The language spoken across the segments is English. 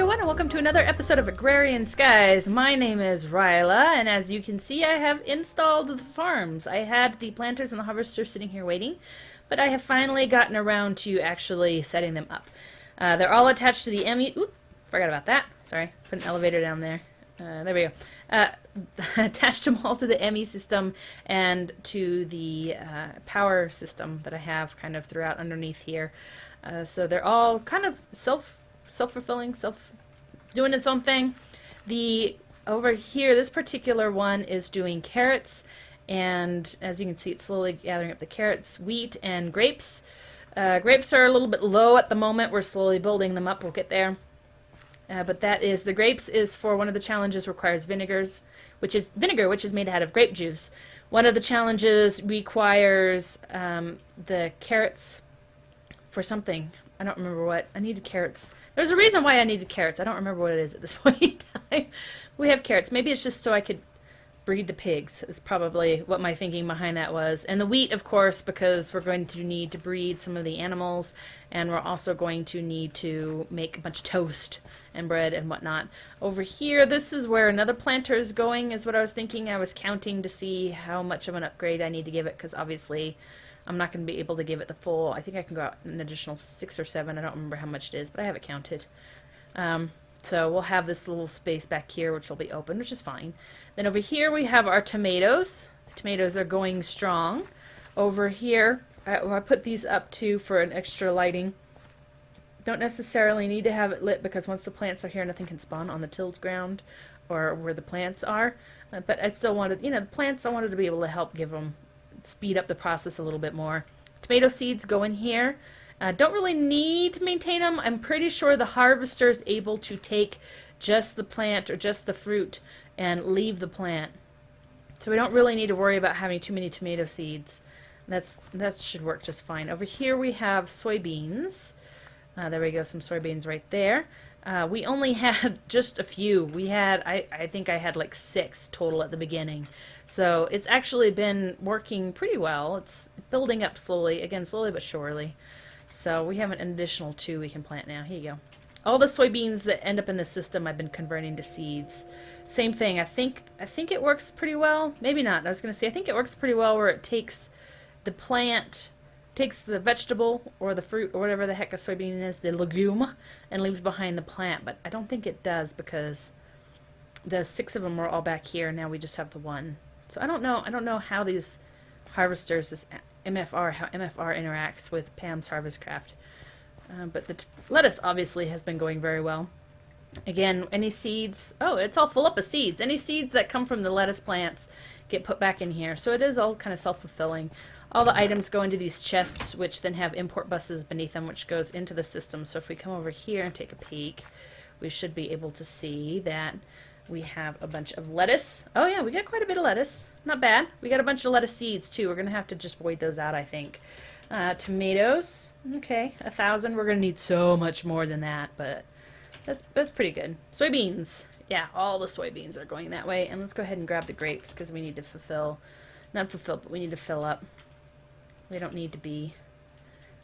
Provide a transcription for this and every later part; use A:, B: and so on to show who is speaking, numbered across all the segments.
A: everyone, and welcome to another episode of Agrarian Skies. My name is Riella, and as you can see, I have installed the farms. I had the planters and the harvesters sitting here waiting, but I have finally gotten around to actually setting them up. They're all attached to the ME... Oop, forgot about that. Sorry, put an elevator down there. There we go. Attached them all to the ME system and to the power system that I have kind of throughout underneath here. So they're all kind of self-fulfilling, doing its own thing. Over here, this particular one is doing carrots, and as you can see, it's slowly gathering up the carrots, wheat, and grapes. Grapes are a little bit low at the moment. We're slowly building them up. We'll get there. But that is, the grapes is for one of the challenges requires vinegar, which is made out of grape juice. One of the challenges requires the carrots for something. I don't remember what. I needed carrots. There's a reason why I needed carrots. I don't remember what it is at this point in time. We have carrots. Maybe it's just so I could breed the pigs is probably what my thinking behind that was. And the wheat, of course, because we're going to need to breed some of the animals, and we're also going to need to make a bunch of toast and bread and whatnot. Over here, this is where another planter is going, is what I was thinking. I was counting to see how much of an upgrade I need to give it, because obviously I'm not going to be able to give it the full. I think I can go out an additional 6 or 7. I don't remember how much it is, but I have it counted. So we'll have this little space back here, which will be open, which is fine. Then over here we have our tomatoes. The tomatoes are going strong. Over here, I put these up too for an extra lighting. Don't necessarily need to have it lit because once the plants are here, nothing can spawn on the tilled ground or where the plants are. But I still wanted, the plants, I wanted to be able to help give them, speed up the process a little bit more. Tomato seeds go in here. Don't really need to maintain them. I'm pretty sure the harvester is able to take just the plant or just the fruit and leave the plant. So we don't really need to worry about having too many tomato seeds. That should work just fine. Over here we have soybeans. There we go, some soybeans right there. We only had just a few. We had, I think I had like 6 total at the beginning. So it's actually been working pretty well. It's building up slowly, again, slowly but surely. So we have an additional 2 we can plant now. Here you go. All the soybeans that end up in the system I've been converting to seeds. Same thing. I think it works pretty well. Maybe not. I was going to say I think it works pretty well where it takes the plant, takes the vegetable or the fruit or whatever the heck a soybean is, the legume, and leaves behind the plant. But I don't think it does because the 6 of them are all back here. Now we just have the 1. So I don't know how these harvesters, this MFR, how MFR interacts with Pam's Harvestcraft. But the lettuce obviously has been going very well. Again, any seeds, oh, it's all full up of seeds. Any seeds that come from the lettuce plants get put back in here. So it is all kind of self-fulfilling. All the items go into these chests, which then have import buses beneath them, which goes into the system. So if we come over here and take a peek, we should be able to see that we have a bunch of lettuce. Oh yeah, we got quite a bit of lettuce. Not bad. We got a bunch of lettuce seeds too. We're going to have to just void those out, I think. Tomatoes. Okay, 1,000. We're going to need so much more than that, but that's pretty good. Soybeans. Yeah, all the soybeans are going that way. And let's go ahead and grab the grapes because we need to but we need to fill up. They don't need to be...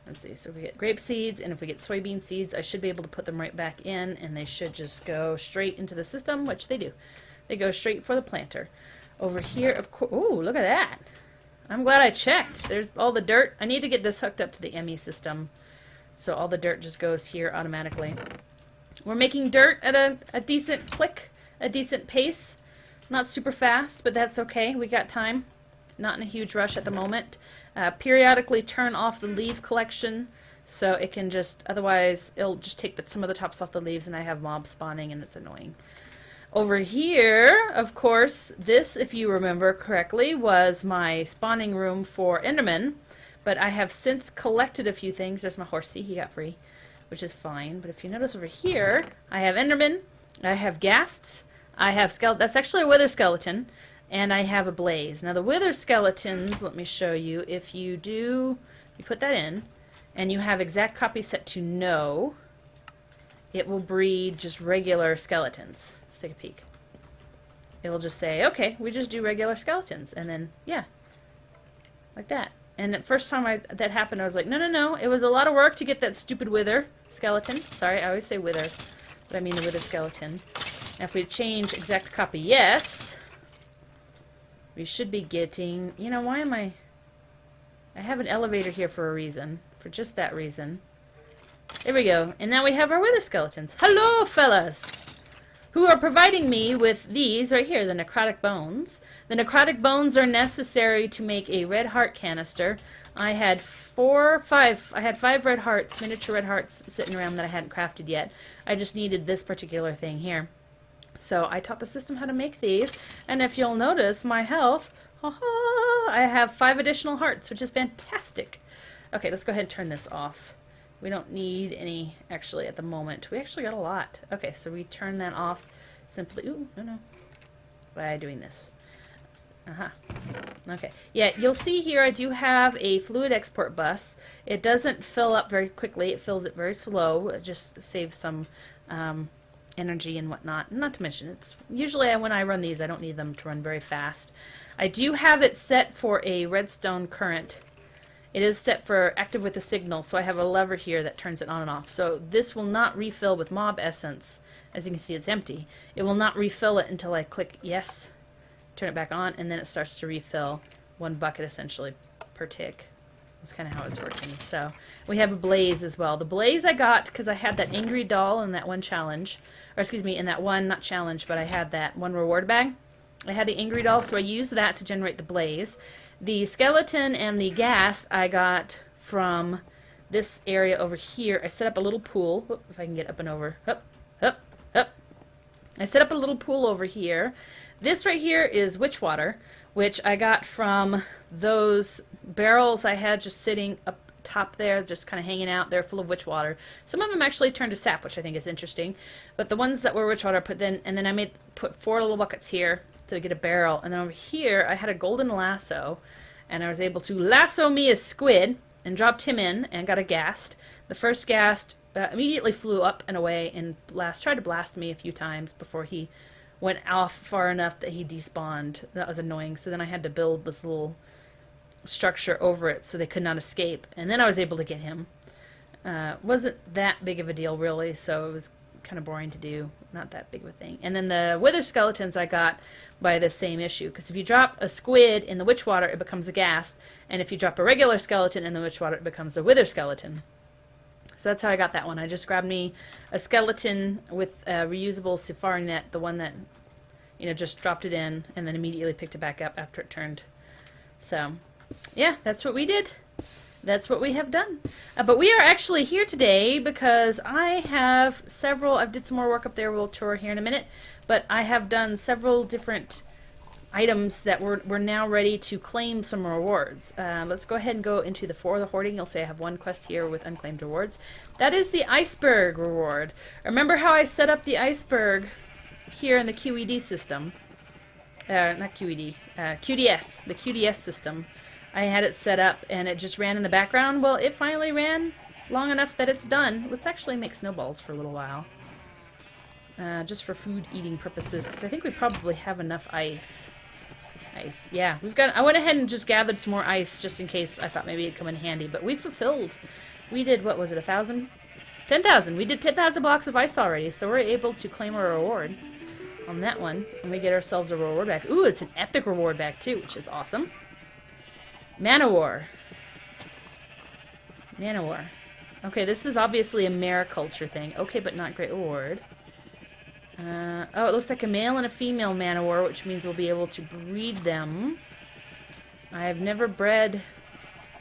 A: Let's see, so we get grape seeds, and if we get soybean seeds, I should be able to put them right back in, and they should just go straight into the system, which they do. They go straight for the planter. Over here, of course, ooh, look at that. I'm glad I checked. There's all the dirt. I need to get this hooked up to the ME system, so all the dirt just goes here automatically. We're making dirt at a decent click, a decent pace. Not super fast, but that's okay. We got time. Not in a huge rush at the moment. Periodically turn off the leaf collection so it can just, otherwise it'll just take some of the tops off the leaves and I have mobs spawning and it's annoying. Over here, of course, this, if you remember correctly, was my spawning room for Enderman, but I have since collected a few things. There's my horsey, he got free, which is fine. But if you notice over here, I have Enderman, I have ghasts, I have skeleton, that's actually a wither skeleton, and I have a blaze. Now the wither skeletons, let me show you, if you put that in, and you have exact copy set to no, it will breed just regular skeletons. Let's take a peek. It will just say, okay, we just do regular skeletons, and then, yeah, like that. And the first time that happened, I was like, no, no, no, it was a lot of work to get that stupid wither skeleton. Sorry, I always say wither. but I mean the wither skeleton. Now if we change exact copy yes, we should be getting, you know, why am I have an elevator here for a reason, for just that reason. There we go, and now we have our wither skeletons. Hello, fellas! Who are providing me with these right here, the necrotic bones. The necrotic bones are necessary to make a red heart canister. I had five red hearts, miniature red hearts sitting around that I hadn't crafted yet. I just needed this particular thing here. So I taught the system how to make these, and if you'll notice my health, I have 5 additional hearts, which is fantastic. Okay, let's go ahead and turn this off. We don't need any, actually, at the moment. We actually got a lot. Okay, so we turn that off simply, ooh, no, by doing this. Okay, yeah, you'll see here I do have a fluid export bus. It doesn't fill up very quickly. It fills it very slow. It just saves some energy and whatnot. Not to mention, it's usually when I run these, I don't need them to run very fast. I do have it set for a redstone current. It is set for active with the signal, so I have a lever here that turns it on and off. So this will not refill with mob essence. As you can see, it's empty. It will not refill it until I click yes, turn it back on, and then it starts to refill 1 bucket essentially per tick. That's kind of how it's working. So we have a blaze as well. The blaze I got because I had that angry doll in that one challenge, or excuse me, in that one, not challenge, but I had that one reward bag. I had the angry doll, so I used that to generate the blaze. The skeleton and the gas I got from this area over here. I set up a little pool. Oop, if I can get up and over. Up. I set up a little pool over here. This right here is witch water, which I got from those barrels I had just sitting up top there, just kind of hanging out. They're full of witch water. Some of them actually turned to sap, which I think is interesting. But the ones that were witch water, and then I put 4 little buckets here to get a barrel. And then over here, I had a golden lasso, and I was able to lasso me a squid and dropped him in and got a ghast. The first ghast immediately flew up and away and tried to blast me a few times before he went off far enough that he despawned. That was annoying. So then I had to build this little structure over it so they could not escape. And then I was able to get him. Wasn't that big of a deal, really, so it was kind of boring to do. Not that big of a thing. And then the wither skeletons I got by the same issue, because if you drop a squid in the witch water, it becomes a ghast, and if you drop a regular skeleton in the witch water, it becomes a wither skeleton. So that's how I got that one. I just grabbed me a skeleton with a reusable safari net, the one that, you know, just dropped it in and then immediately picked it back up after it turned. So, yeah, that's what we did. That's what we have done. But we are actually here today because I have I did some more work up there. We'll tour here in a minute. But I have done several different items that we're now ready to claim some rewards. Let's go ahead and go into the For the Hoarding. You'll see I have one quest here with unclaimed rewards. That is the iceberg reward. Remember how I set up the iceberg here in the QED system? Not QED, QDS, the QDS system. I had it set up and it just ran in the background. Well, it finally ran long enough that it's done. Let's actually make snowballs for a little while. Just for food eating purposes, because I think we probably have enough ice. Yeah, I went ahead and just gathered some more ice just in case I thought maybe it'd come in handy, but we fulfilled. We did, what was it, 1,000? 10,000. We did 10,000 blocks of ice already, so we're able to claim a reward on that one, and we get ourselves a reward back. Ooh, it's an epic reward back too, which is awesome. Manowar. Okay, this is obviously a mariculture thing. Okay, but not great reward. Oh, it looks like a male and a female Manowar, which means we'll be able to breed them. I have never bred.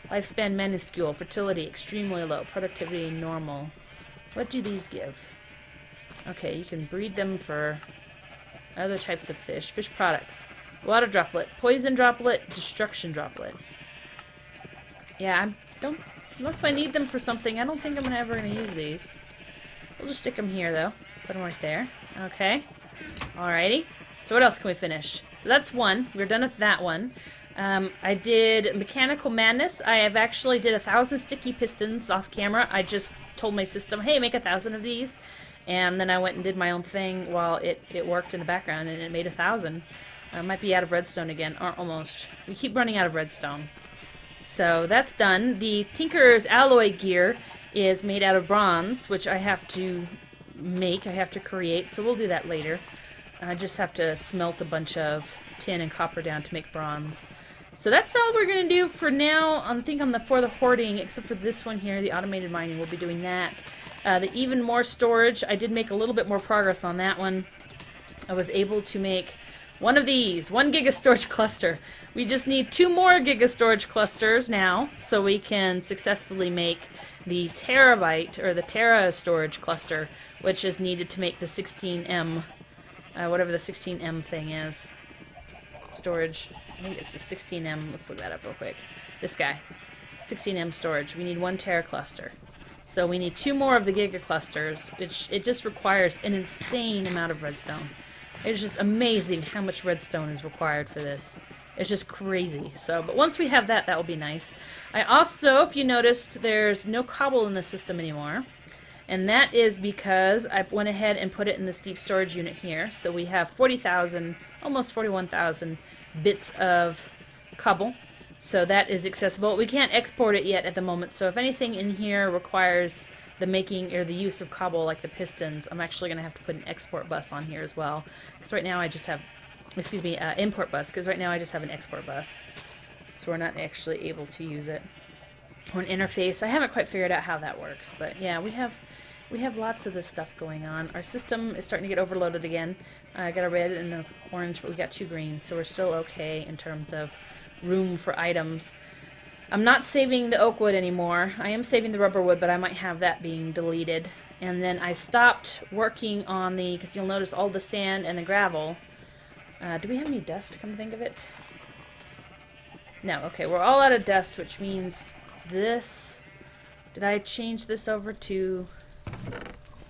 A: Lifespan minuscule, fertility extremely low, productivity normal. What do these give? Okay, you can breed them for other types of fish. Fish products. Water droplet, poison droplet, destruction droplet. Yeah, unless I need them for something, I don't think I'm ever going to use these. We'll just stick them here, though. Put them right there. Okay. Alrighty. So what else can we finish? So that's one. We're done with that one. I did Mechanical Madness. I have actually did 1,000 sticky pistons off camera. I just told my system, hey, make 1,000 of these. And then I went and did my own thing while it worked in the background, and it made 1,000. I might be out of redstone again, or almost. We keep running out of redstone. So that's done. The Tinker's alloy gear is made out of bronze, which I have to make, I have to create, so we'll do that later. I just have to smelt a bunch of tin and copper down to make bronze. So that's all we're going to do for now, I think, for the hoarding, except for this one here, the automated mining. We'll be doing that. The even more storage, I did make a little bit more progress on that one. I was able to make one of these, 1 giga storage cluster. We just need 2 more giga storage clusters now, so we can successfully make the terabyte, or the tera storage cluster, which is needed to make the 16M, whatever the 16M thing is. Storage. I think it's the 16M. Let's look that up real quick. This guy. 16M storage. We need 1 tera cluster. So we need 2 more of the giga clusters. It just requires an insane amount of redstone. It's just amazing how much redstone is required for this. It's just crazy. So, but once we have that, that will be nice. I also, if you noticed, there's no cobble in the system anymore. And that is because I went ahead and put it in this deep storage unit here. So we have 40,000, almost 41,000 bits of cobble. So that is accessible. We can't export it yet at the moment. So if anything in here requires the making or the use of cobble, like the pistons, I'm actually going to have to put an export bus on here as well. Because right now I just have, import bus. Because right now I just have an export bus. So we're not actually able to use it. Or an interface. I haven't quite figured out how that works. But yeah, we have lots of this stuff going on. Our system is starting to get overloaded again. I got a red and an orange, but we got 2 greens. So we're still okay in terms of room for items. I'm not saving the oak wood anymore. I am saving the rubber wood, but I might have that being deleted. And then I stopped working on the, because you'll notice all the sand and the gravel. Do we have any dust, come to think of it? No, okay, we're all out of dust, which means this, did I change this over to,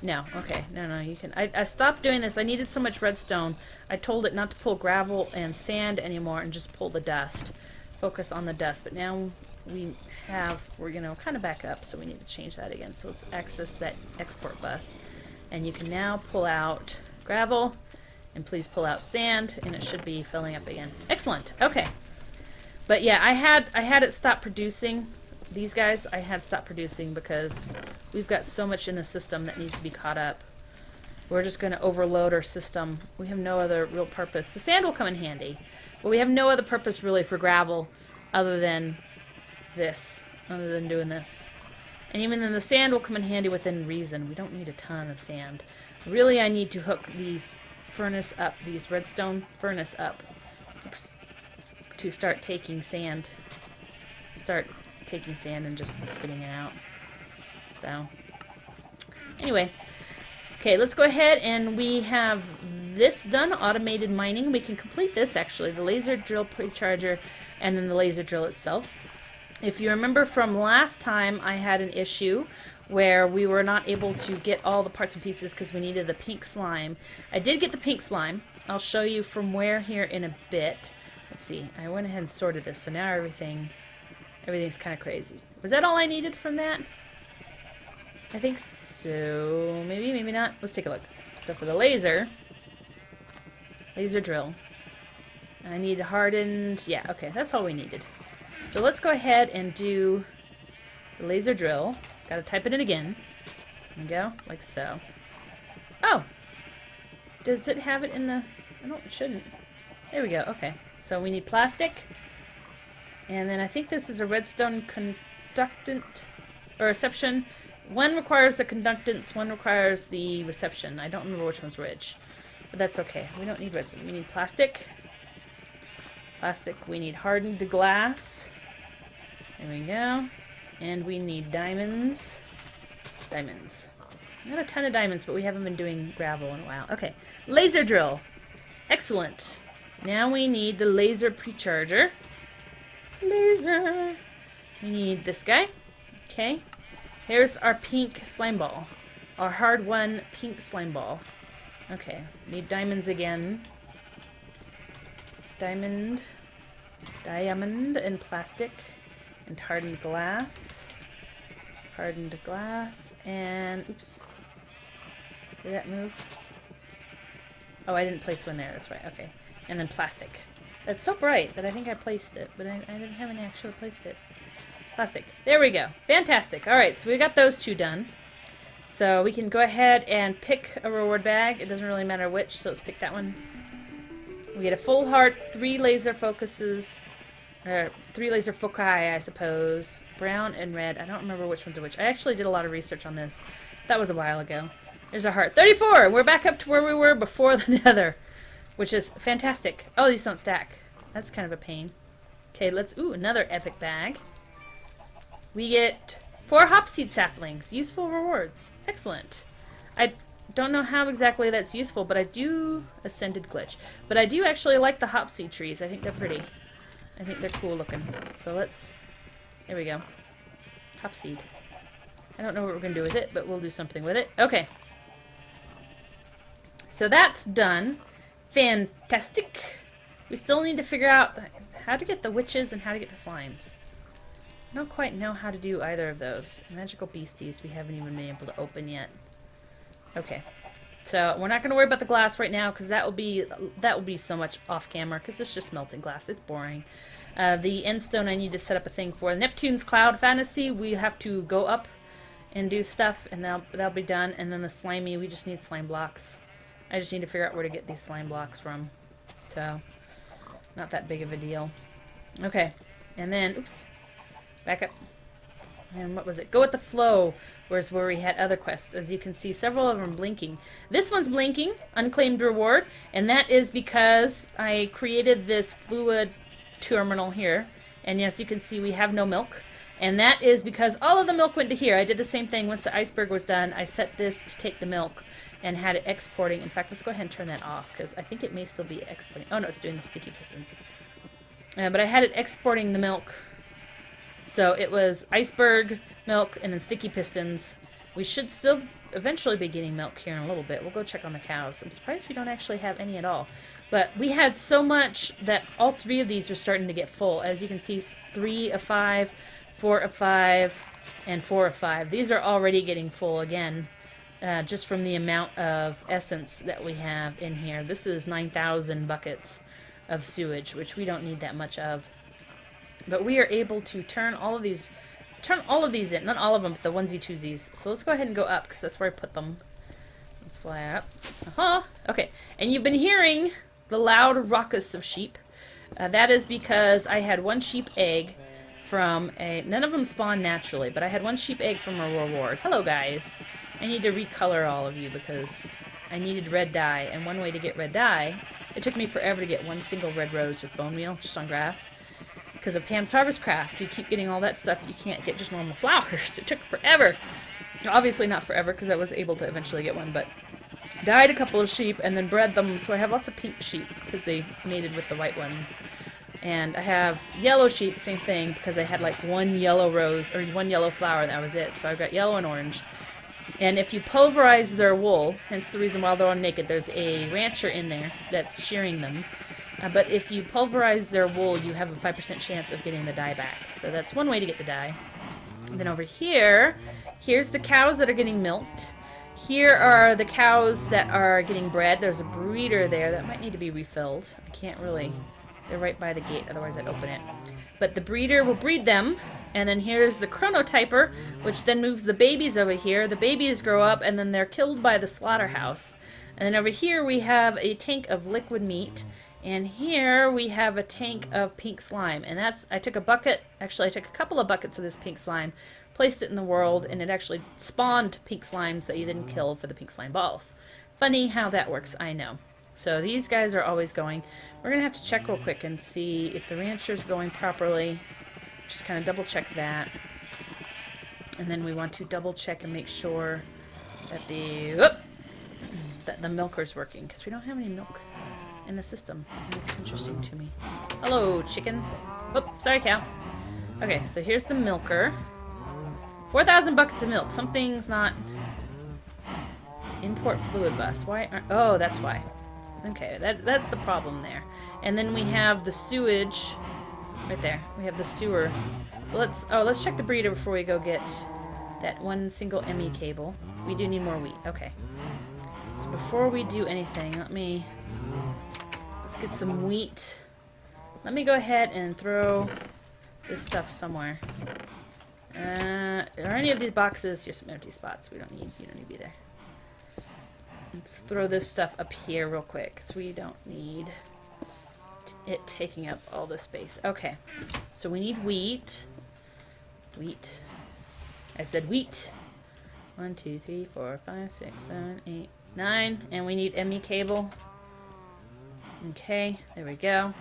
A: no, okay, no, you can, I stopped doing this. I needed so much redstone. I told it not to pull gravel and sand anymore and just pull the dust. Focus on the dust, but now we're kind of back up, so we need to change that again. So let's access that export bus, and you can now pull out gravel, and please pull out sand, and it should be filling up again. Excellent. Okay, but yeah, I had it stop producing. These guys, I had stopped producing because we've got so much in the system that needs to be caught up. We're just going to overload our system. We have no other real purpose. The sand will come in handy. But we have no other purpose really for gravel other than this, other than doing this. And even then the sand will come in handy within reason. We don't need a ton of sand. Really, I need to hook these furnace up, these redstone furnace up, to start taking sand. Start taking sand and just spitting it out. So, anyway. Okay, let's go ahead, and we have this done, automated mining. We can complete this, actually, the laser drill precharger and then the laser drill itself. If you remember from last time, I had an issue where we were not able to get all the parts and pieces because we needed the pink slime. I did get the pink slime. I'll show you from where here in a bit. Let's see, I went ahead and sorted this, so now everything's kind of crazy. Was that all I needed from that? I think so. Maybe not. Let's take a look. So for the laser drill, I need hardened. Yeah, okay, that's all we needed. So let's go ahead and do the laser drill. Got to type it in again. There we go, like so. Oh, does it have it in the? It shouldn't. There we go. Okay, so we need plastic, and then I think this is a redstone conductant or reception. One requires the conductance, one requires the reception. I don't remember which one's which, but that's okay. We don't need redstone. We need plastic. We need hardened glass. There we go. And we need diamonds. Not a ton of diamonds, but we haven't been doing gravel in a while. Okay, laser drill. Excellent. Now we need the laser precharger. Laser. We need this guy. Okay. Here's our pink slime ball. Our hard-won pink slime ball. Okay, need diamonds again. Diamond, and plastic, and hardened glass. And, oops. Did that move? Oh, I didn't place one there, that's right, okay. And then plastic. That's so bright that I think I placed it, but I didn't have any actually placed it. Plastic. There we go. Fantastic. Alright, so we got those two done. So we can go ahead and pick a reward bag. It doesn't really matter which, so let's pick that one. We get a full heart, 3 laser focuses, 3 laser foci, I suppose. Brown and red. I don't remember which ones are which. I actually did a lot of research on this. That was a while ago. There's a heart. 34! We're back up to where we were before the nether, which is fantastic. Oh, these don't stack. That's kind of a pain. Okay, let's... Ooh, another epic bag. We get 4 hopseed saplings. Useful rewards. Excellent. I don't know how exactly that's useful, but I do... Ascended glitch. But I do actually like the hopseed trees. I think they're pretty. I think they're cool looking. So let's... There we go. Hopseed. I don't know what we're going to do with it, but we'll do something with it. Okay. So that's done. Fantastic. We still need to figure out how to get the witches and how to get the slimes. I don't quite know how to do either of those. Magical beasties we haven't even been able to open yet. Okay. So we're not going to worry about the glass right now because that will be so much off camera because it's just melting glass. It's boring. The end stone I need to set up a thing for. Neptune's Cloud Fantasy, we have to go up and do stuff and that'll be done. And then the slimy, we just need slime blocks. I just need to figure out where to get these slime blocks from. So, not that big of a deal. Okay. And then, oops. Back up. And what was it? Go with the flow. Whereas where we had other quests. As you can see, several of them are blinking. This one's blinking. Unclaimed reward. And that is because I created this fluid terminal here. And yes, you can see we have no milk. And that is because all of the milk went to here. I did the same thing once the iceberg was done. I set this to take the milk and had it exporting. In fact, let's go ahead and turn that off because I think it may still be exporting. Oh no, it's doing the sticky pistons. But I had it exporting the milk. So it was iceberg, milk, and then sticky pistons. We should still eventually be getting milk here in a little bit. We'll go check on the cows. I'm surprised we don't actually have any at all. But we had so much that all 3 of these were starting to get full. As you can see, 3 of 5, 4 of 5, and 4 of 5. These are already getting full again. Just from the amount of essence that we have in here. This is 9,000 buckets of sewage, which we don't need that much of. But we are able to turn all of these in. Not all of them, but the onesie-twosies. So let's go ahead and go up, because that's where I put them. Let's fly up. Okay. And you've been hearing the loud raucous of sheep. That is because I had 1 sheep egg from a... None of them spawn naturally, but I had 1 sheep egg from a reward. Hello, guys. I need to recolor all of you because I needed red dye. And one way to get red dye, it took me forever to get 1 single red rose with bone meal, just on grass. Because of Pam's Harvest Craft, you keep getting all that stuff, you can't get just normal flowers. It took forever. Obviously not forever, because I was able to eventually get one, but dyed a couple of sheep and then bred them, so I have lots of pink sheep, because they mated with the white ones. And I have yellow sheep, same thing, because I had like 1 yellow rose, or 1 yellow flower, that was it. So I've got yellow and orange. And if you pulverize their wool, hence the reason why they're all naked, there's a rancher in there that's shearing them. But if you pulverize their wool, you have a 5% chance of getting the dye back. So that's one way to get the dye. And then over here, here's the cows that are getting milked. Here are the cows that are getting bred. There's a breeder there that might need to be refilled. I can't really... They're right by the gate, otherwise I'd open it. But the breeder will breed them. And then here's the chronotyper, which then moves the babies over here. The babies grow up, and then they're killed by the slaughterhouse. And then over here we have a tank of liquid meat. And here we have a tank of pink slime. And that's, I took a bucket, actually I took a couple of buckets of this pink slime, placed it in the world, and it actually spawned pink slimes that you didn't kill for the pink slime balls. Funny how that works, I know. So these guys are always going. We're going to have to check real quick and see if the rancher's going properly. Just kind of double check that. And then we want to double check and make sure that the milker's working, because we don't have any milk in the system. And it's interesting to me. Hello, chicken. Oh, sorry, cow. Okay, so here's the milker. 4,000 buckets of milk. Something's not... Import fluid bus. Why aren't... Oh, that's why. Okay, that's the problem there. And then we have the sewage right there. We have the sewer. So let's check the breeder before we go get that 1 single ME cable. We do need more wheat. Okay. So before we do anything, let's get some wheat. Let me go ahead and throw this stuff somewhere. Are any of these boxes? Here's some empty spots. You don't need to be there. Let's throw this stuff up here real quick, because we don't need it taking up all the space. Okay, so we need wheat. Wheat. I said wheat. 1, 2, 3, 4, 5, 6, 7, 8, 9. And we need ME cable. Okay, there we go.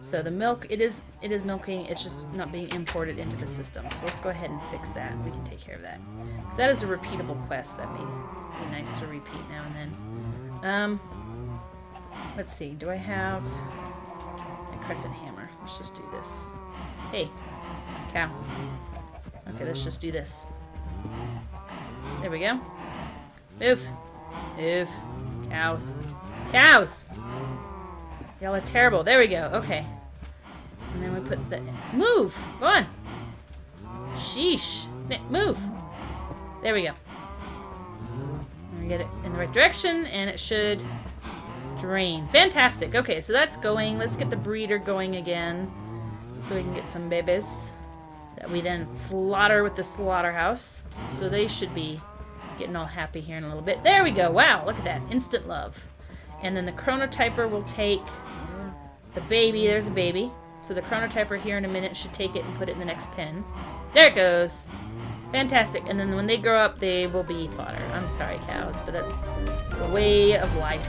A: So the milk, it is milking, it's just not being imported into the system. So let's go ahead and fix that. We can take care of that. Because that is a repeatable quest that may be nice to repeat now and then. Let's see, do I have a crescent hammer? Let's just do this. Hey, cow. Okay, let's just do this. There we go. Move. Move. Cows. Cows! Y'all are terrible. There we go. Okay. And then we put the... Move! Go on! Sheesh. Move! There we go. And we get it in the right direction, and it should drain. Fantastic. Okay, so that's going. Let's get the breeder going again, so we can get some babies that we then slaughter with the slaughterhouse. So they should be getting all happy here in a little bit. There we go. Wow, look at that. Instant love. And then the chronotyper will take the baby. There's a baby. So the chronotyper here in a minute should take it and put it in the next pen. There it goes. Fantastic. And then when they grow up, they will be fodder. I'm sorry, cows, but that's the way of life.